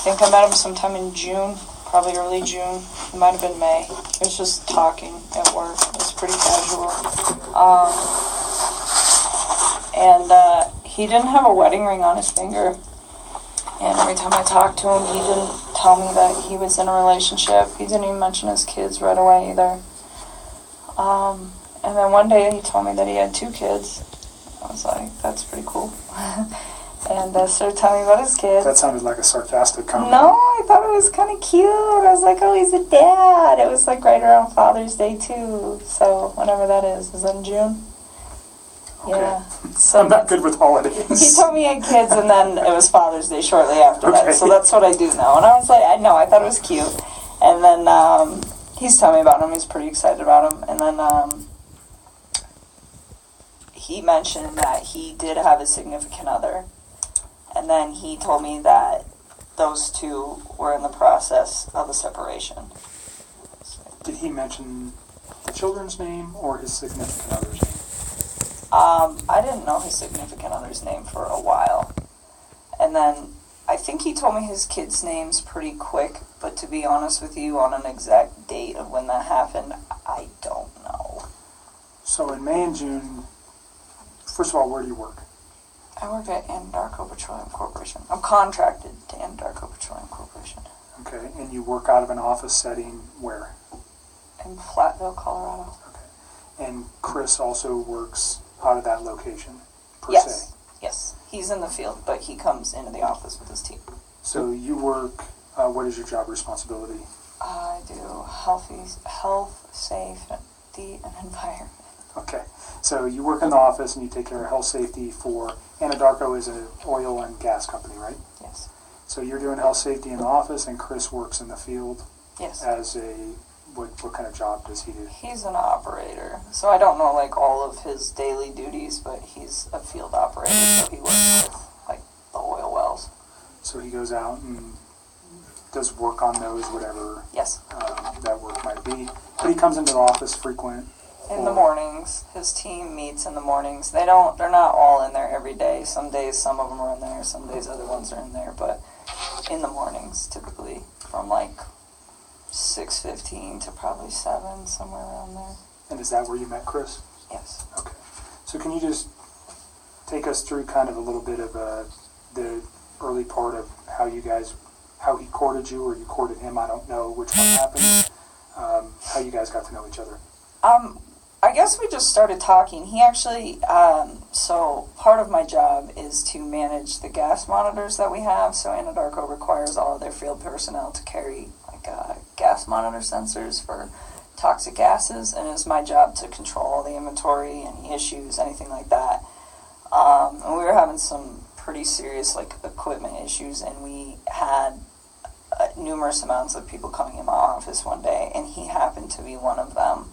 think I met him sometime in June, probably early June. It might have been May. It was just talking at work. It was pretty casual. And he didn't have a wedding ring on his finger. And every time I talked to him, he didn't tell me that he was in a relationship. He didn't even mention his kids right away either. And then one day he told me that he had 2 kids. I was like, that's pretty cool. And started telling me about his kids. That sounded like a sarcastic comment. No, I thought it was kind of cute. I was like, oh, he's a dad. It was like right around Father's Day too. So whenever that is in June? Okay. Yeah. So I'm not good with holidays. He told me he had kids, and then it was Father's Day shortly after that. Okay. So that's what I do know. And I was like, I thought it was cute. And then he's telling me about him. He's pretty excited about him. And then he mentioned that he did have a significant other. And then he told me that those 2 were in the process of a separation. Did he mention the children's name or his significant other's name? I didn't know his significant other's name for a while. And then I think he told me his kids' names pretty quick, but to be honest with you, on an exact date of when that happened, I don't know. So in May and June, first of all, where do you work? I work at Anadarko Petroleum Corporation. I'm contracted to Anadarko Petroleum Corporation. Okay, and you work out of an office setting where? In Flatville, Colorado. Okay. And Chris also works out of that location, per se? Yes. He's in the field, but he comes into the office with his team. So you work, what is your job responsibility? I do health, safety, and environment. Okay. So you work in the office and you take care of health safety for Anadarko is an oil and gas company, right? Yes. So you're doing health safety in the office and Chris works in the field. Yes. As a, what kind of job does he do? He's an operator. So I don't know like all of his daily duties, but he's a field operator, so he works with like the oil wells. So he goes out and does work on those, whatever Yes. That work might be. But he comes into the office frequent. In the mornings. His team meets in the mornings. They're not all in there every day. Some days some of them are in there, some days other ones are in there, but in the mornings typically from like 6:15 to probably 7, somewhere around there. And is that where you met Chris? Yes. Okay. So can you just take us through kind of a little bit of the early part of how he courted you or you courted him? I don't know which one happened. How you guys got to know each other? I guess we just started talking. He actually, so part of my job is to manage the gas monitors that we have. So Anadarko requires all of their field personnel to carry like gas monitor sensors for toxic gases, and it's my job to control all the inventory, any issues, anything like that. And we were having some pretty serious like equipment issues, and we had numerous amounts of people coming in my office one day, and he happened to be one of them.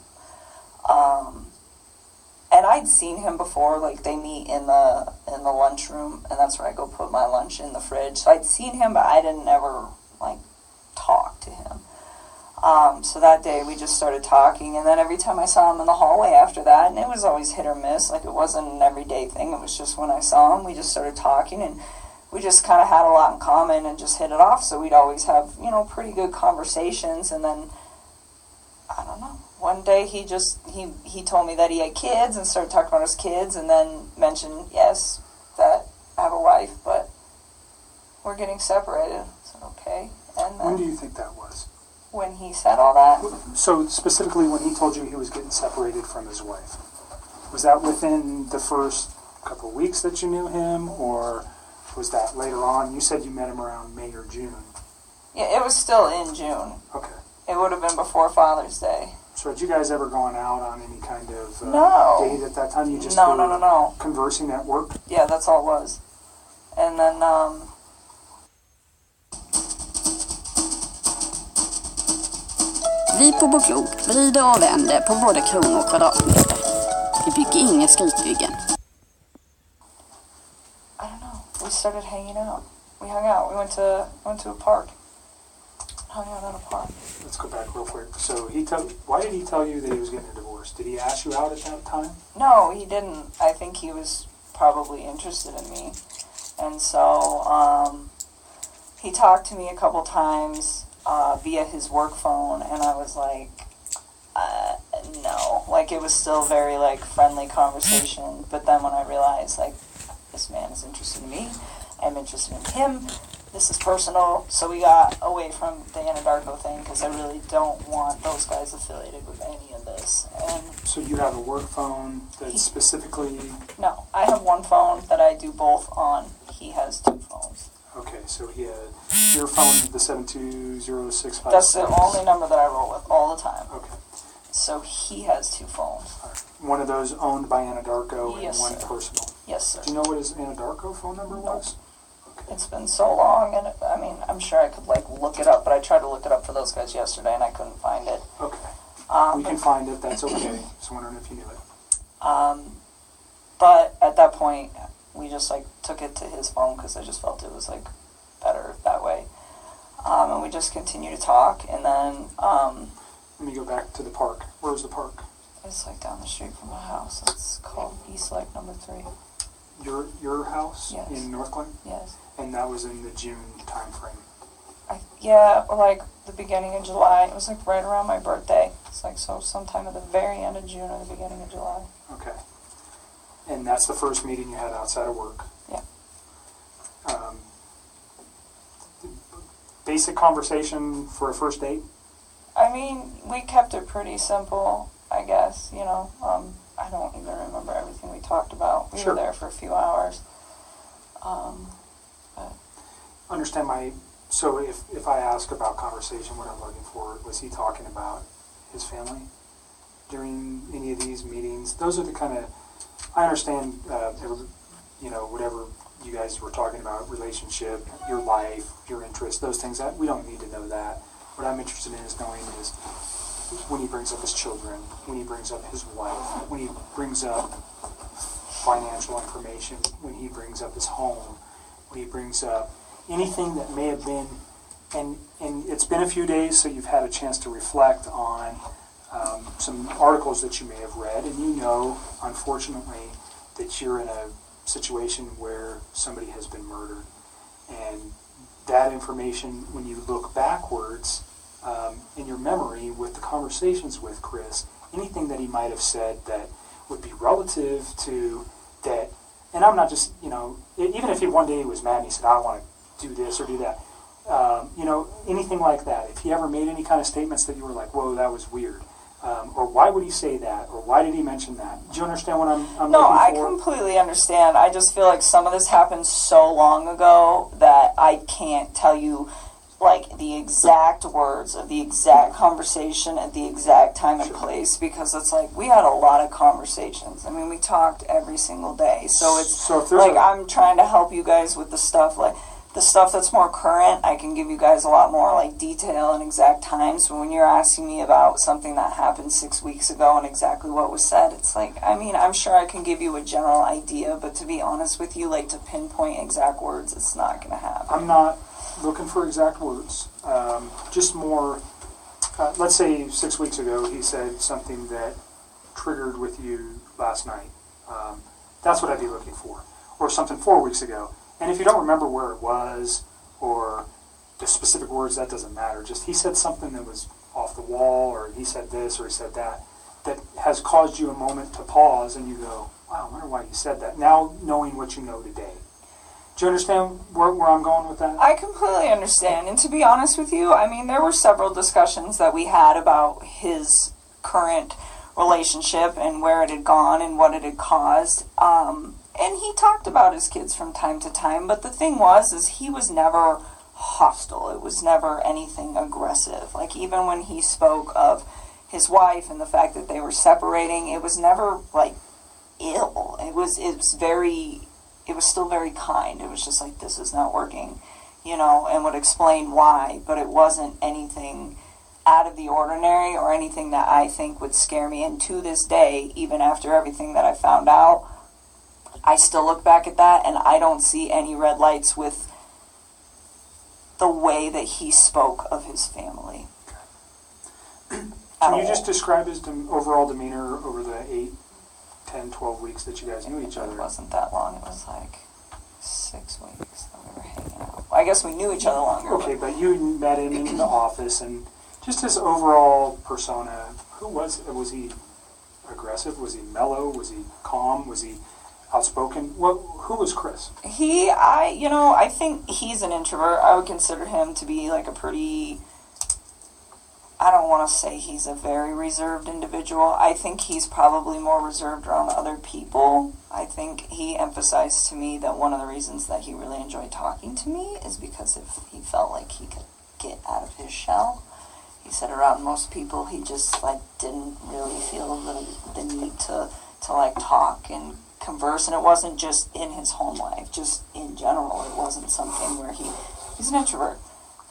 And I'd seen him before, like they meet in the lunchroom, and that's where I go put my lunch in the fridge. So I'd seen him, but I didn't ever like talk to him. So that day we just started talking, and then every time I saw him in the hallway after that, and it was always hit or miss, like it wasn't an everyday thing, it was just when I saw him, we just started talking, and we just kind of had a lot in common and just hit it off, so we'd always have, pretty good conversations, and then, I don't know, one day he told me that he had kids and started talking about his kids, and then mentioned, yes, that I have a wife, but we're getting separated. I said, okay. And then, when do you think that was? When he said all that? So specifically when he told you he was getting separated from his wife, was that within the first couple of weeks that you knew him, or was that later on? You said you met him around May or June. Yeah, it was still in June. Okay. It would have been before Father's Day. So had you guys ever gone out on any kind of No. date at that time? You just No. Conversing at work? Yeah, that's all it was. And then, Vi på Boklok vrider och vänder på både kronor och kvadratmeter. Vi bygger inga skrytbyggen. I don't know. We started hanging out. We hung out. We went to a park. Hung out at a park. Let's go back real quick. So why did he tell you that he was getting a divorce? Did he ask you out at that time? No, he didn't. I think he was probably interested in me. And so, he talked to me a couple times via his work phone, and I was like, no. Like, it was still very, like, friendly conversation. But then when I realized, like, this man is interested in me, I'm interested in him, this is personal, so we got away from the Anadarko thing, because I really don't want those guys affiliated with any of this. And So you have a work phone that's specifically, no, I have one phone that I do both on. He has two phones. okay, so he had your phone, the 72065. That's the only number that I roll with all the time. Okay. So he has two phones. All right. One of those owned by Anadarko Yes, and one sir. personal. Yes, sir. Do you know what his Anadarko phone number was? Okay. It's been so long, and I mean, I'm sure I could like look it up, but I tried to look it up for those guys yesterday, and I couldn't find it. Okay. We can find it. That's okay. Just wondering if you knew it. But at that point, we just like took it to his phone because I just felt it was like better that way. And we just continued to talk, and then Let me go back to the park. Where's the park? it's like down the street from my house. It's called East Lake Number 3. Your house Yes. in North Glen? Yes. And that was in the June time frame. Yeah, or like the beginning of July. It was like right around my birthday. It's like so sometime at the very end of June or the beginning of July. Okay. And that's the first meeting you had outside of work? Yeah. Basic conversation for a first date? I mean, we kept it pretty simple, I guess, you know. I don't even remember everything we talked about. We Sure. were there for a few hours. Understand so if I ask about conversation, what I'm looking for, was he talking about his family during any of these meetings? Those are the kind of, I understand, whatever you guys were talking about, relationship, your life, your interests, those things, that we don't need to know that. What I'm interested in is knowing is when he brings up his children, when he brings up his wife, when he brings up financial information, when he brings up his home, when he brings up anything that may have been, and it's been a few days, so you've had a chance to reflect on some articles that you may have read, and you know, unfortunately, that you're in a situation where somebody has been murdered. And that information, when you look backwards in your memory with the conversations with Chris, anything that he might have said that would be relative to that, and I'm not just, even if one day he was mad and he said, I want to do this or do that, anything like that. If he ever made any kind of statements that you were like, whoa, that was weird. Or why would he say that? Or why did he mention that? Do you understand what I'm No, I looking for? completely understand. I just feel like some of this happened so long ago that I can't tell you like the exact words of the exact conversation at the exact time and place, because it's like we had a lot of conversations. I mean, we talked every single day. So it's So if there's like I'm trying to help you guys with the stuff like the stuff that's more current. I can give you guys a lot more like detail and exact times. But when you're asking me about something that happened 6 weeks ago and exactly what was said, it's like, I mean, I'm sure I can give you a general idea, but to be honest with you, like to pinpoint exact words, it's not going to happen. I'm not looking for exact words, just more, let's say 6 weeks ago he said something that triggered with you last night. That's what I'd be looking for. Or something 4 weeks ago. And if you don't remember where it was or the specific words, that doesn't matter. Just he said something that was off the wall, or he said this or he said that has caused you a moment to pause and you go, wow, I wonder why he said that. Now knowing what you know today. Do you understand where I'm going with that? I completely understand. And to be honest with you, I mean, there were several discussions that we had about his current relationship and where it had gone and what it had caused. And he talked about his kids from time to time. But the thing is he was never hostile. It was never anything aggressive. Like, even when he spoke of his wife and the fact that they were separating, it was never, like, ill. It was still very kind. It was just like, this is not working, and would explain why, but it wasn't anything out of the ordinary or anything that I think would scare me. And to this day, even after everything that I found out, I still look back at that and I don't see any red lights with the way that he spoke of his family. Can you just describe his overall demeanor over the 8, 10, 12 weeks that you guys knew each other? It wasn't that long. It was like 6 weeks that we were hanging out. I guess we knew each other longer. Okay, but you met him in the office, and just his overall persona, who was he aggressive? Was he mellow? Was he calm? Was he outspoken? Who was Chris? I think he's an introvert. I would consider him to be like a pretty, I don't want to say he's a very reserved individual. I think he's probably more reserved around other people. I think he emphasized to me that one of the reasons that he really enjoyed talking to me is because if he felt like he could get out of his shell. He said around most people he just like didn't really feel the need to like talk and converse, and it wasn't just in his home life, just in general. It wasn't something where he's an introvert.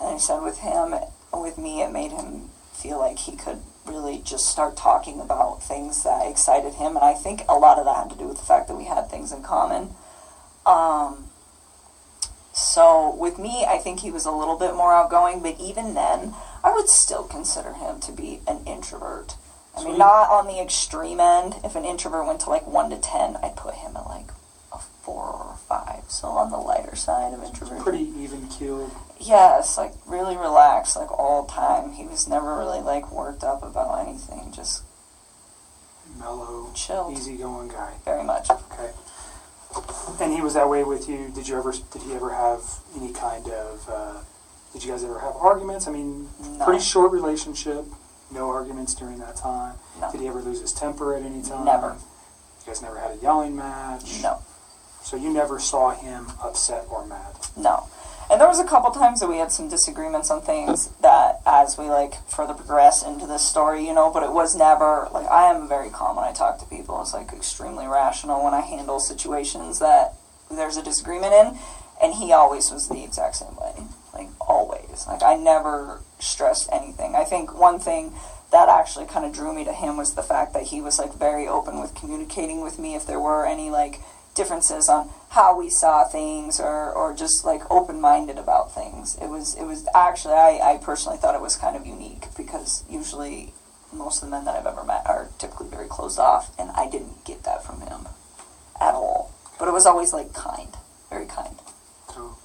And he said with me, it made him feel like he could really just start talking about things that excited him, and I think a lot of that had to do with the fact that we had things in common. So with me, I think he was a little bit more outgoing, but even then, I would still consider him to be an introvert. I mean, not on the extreme end. If an introvert went to like 1 to 10, I'd put him at like a 4 or a 5. So on the lighter side of introversion. Pretty even-keeled. Yes, like really relaxed, like all the time. He was never really like worked up about anything. Just mellow, chilled, easygoing guy. Very much. Okay. And he was that way with you. Did he ever have any kind of? Did you guys ever have arguments? I mean, no. Pretty short relationship. No arguments during that time. No. Did he ever lose his temper at any time? Never. You guys never had a yelling match? No. So you never saw him upset or mad? No. And there was a couple times that we had some disagreements on things that as we like further progress into this story, but it was never, like, I am very calm when I talk to people. It's like extremely rational when I handle situations that there's a disagreement in, and he always was the exact same way. Like, always. Like, I never stressed anything. I think one thing that actually kind of drew me to him was the fact that he was, like, very open with communicating with me if there were any, like, differences on how we saw things or just, like, open-minded about things. It was actually, I personally thought it was kind of unique because usually most of the men that I've ever met are typically very closed off, and I didn't get that from him at all. But it was always, like, kind. Very kind. So,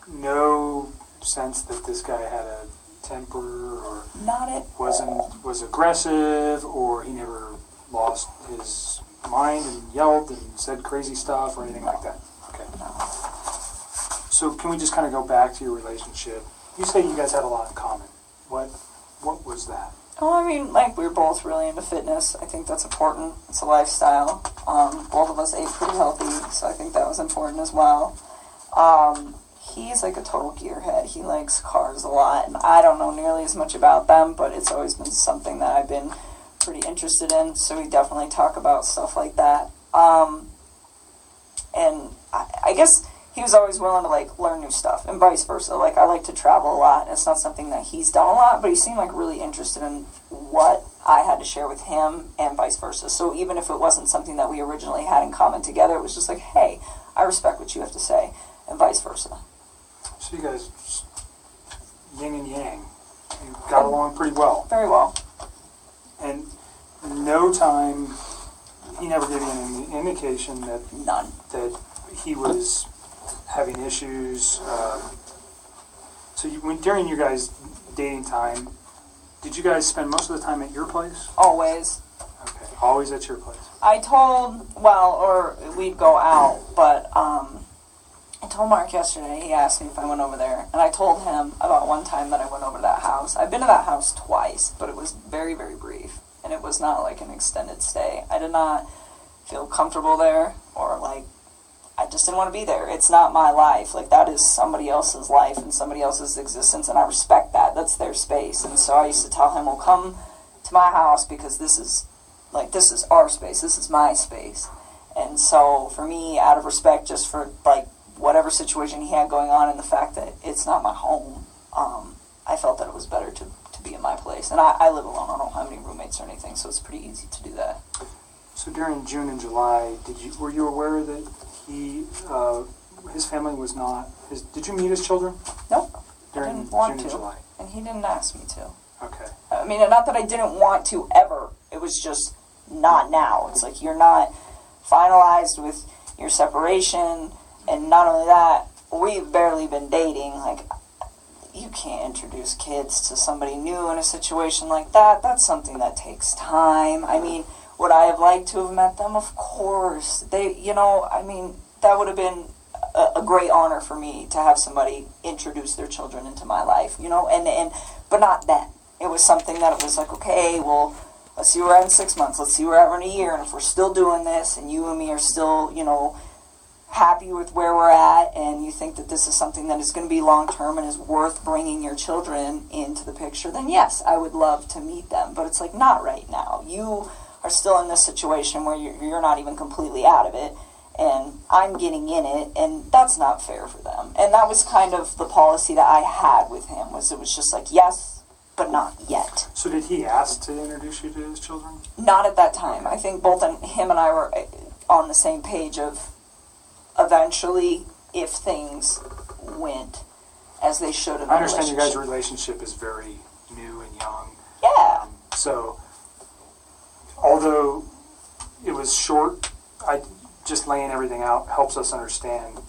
no sense that this guy had a temper or not at all. Was aggressive, or he never lost his mind and yelled and said crazy stuff or anything like that? Okay. No. So can we just kind of go back to your relationship? You say you guys had a lot in common. What was that? Oh, I mean, like, we were both really into fitness. I think that's important. It's a lifestyle. Both of us ate pretty healthy, so I think that was important as well. He's like a total gearhead. He likes cars a lot, and I don't know nearly as much about them, but it's always been something that I've been pretty interested in, so we definitely talk about stuff like that. And I guess he was always willing to, like, learn new stuff, and vice versa. Like, I like to travel a lot, and it's not something that he's done a lot, but he seemed, like, really interested in what I had to share with him, and vice versa. So even if it wasn't something that we originally had in common together, it was just like, hey, I respect what you have to say, and vice versa. So you guys, yin and yang, you got along pretty well. Very well. And no time, he never gave you any indication that None. that he was having issues. So during your guys' dating time, did you guys spend most of the time at your place? Always. Okay, always at your place. Or we'd go out, but I told Mark yesterday, he asked me if I went over there, and I told him about one time that I went over to that house. I've been to that house twice, but it was very, very brief, and it was not like an extended stay. I did not feel comfortable there, or like, I just didn't want to be there. It's not my life. Like, that is somebody else's life and somebody else's existence, and I respect that. That's their space. And so I used to tell him, well, come to my house because this is our space. This is my space. And so for me, out of respect, just for, like, whatever situation he had going on and the fact that it's not my home, I felt that it was better to be in my place. And I live alone. I don't have any roommates or anything, so it's pretty easy to do that. So during June and July, were you aware that his family was not did you meet his children? Nope. During I didn't want June and to. July? And he didn't ask me to. Okay. I mean, not that I didn't want to ever. It was just not now. It's like you're not finalized with your separation, and not only that, we've barely been dating, like, you can't introduce kids to somebody new in a situation like that. That's something that takes time. I mean, would I have liked to have met them? Of course. They, you know, I mean, that would have been a great honor for me to have somebody introduce their children into my life, you know, but not then. It was something that it was like, okay, well, let's see where we're at in 6 months. Let's see where we're at in a year. And if we're still doing this and you and me are still, you know, happy with where we're at and you think that this is something that is going to be long-term and is worth bringing your children into the picture, then yes, I would love to meet them. But it's like, not right now. You are still in this situation where you're not even completely out of it, and I'm getting in it, and that's not fair for them. And that was kind of the policy that I had with him, was it was just like, yes, but not yet. So did he ask to introduce you to his children? Not at that time. I think both him and I were on the same page of eventually, if things went as they should in the I understand you guys' relationship. relationship is very new and young. Yeah. So, although it was short, just laying everything out helps us understand